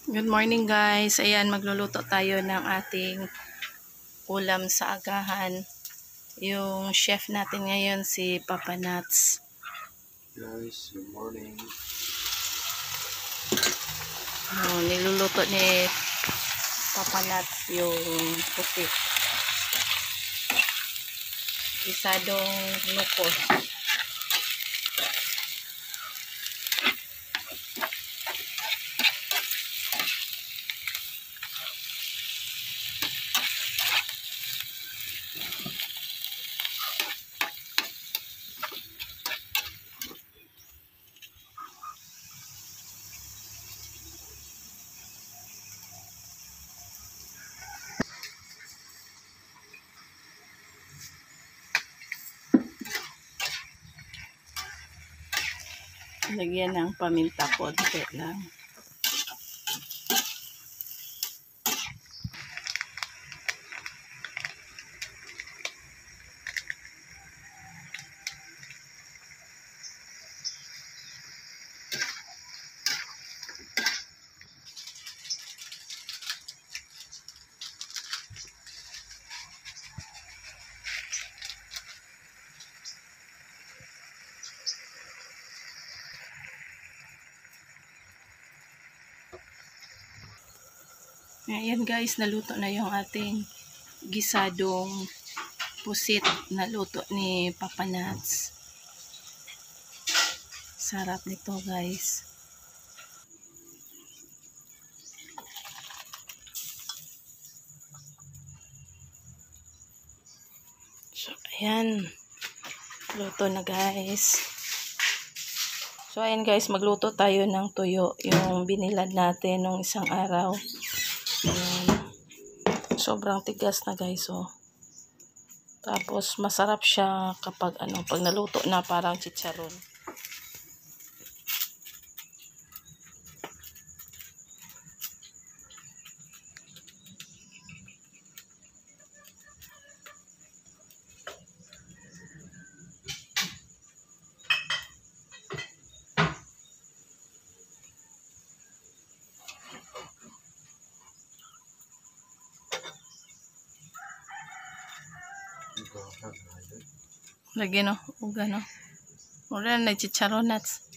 Good morning guys. Ayan, magluluto tayo ng ating ulam sa agahan. Yung chef natin ngayon si Papa Nuts. Guys, good morning. Niluluto ni Papa Nuts yung puti. Isadong lukos. Lagyan ng paminta, konti lang. Ayan guys, naluto na yung ating gisadong pusit na luto ni Papa Nuts. Sarap nito guys. So ayan, luto na guys. So ayan guys, magluto tayo ng tuyo. Yung binilad natin nung isang araw. Sobrang tigas na guys, oh. Tapos masarap siya kapag pag naluto na parang chicharon. Lagi no, uga no. Mura na chicharon nuts.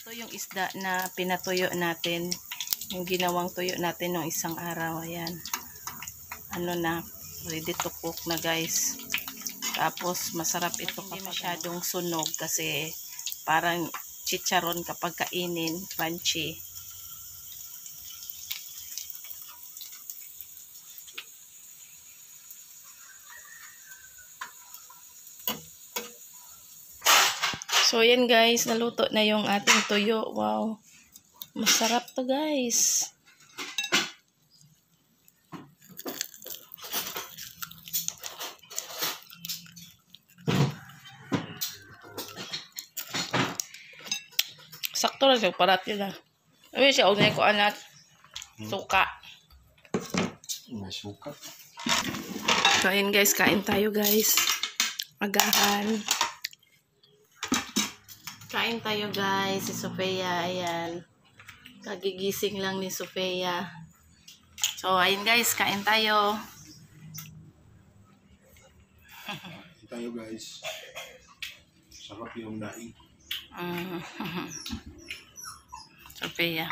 Ito yung isda na pinatuyo natin. Yung ginawang tuyo natin nung isang araw. Ayan. Na, ready to cook na guys. Tapos masarap ito kapag masyadong sunog kasi parang chicharon kapag kainin, crunchy. So yan guys, naluto na yung ating tuyo. Wow. Masarap to guys. Sakto lang yung parat yun ah. Ay siya, unay ko anak. Suka. May suka. So ayan guys, kain tayo guys. Agahan. Kain tayo guys. Si Sofia, ayan. Kagigising lang ni Sofia. So ayan guys, kain tayo. Kain tayo guys. Sarap yung daing. Sofia.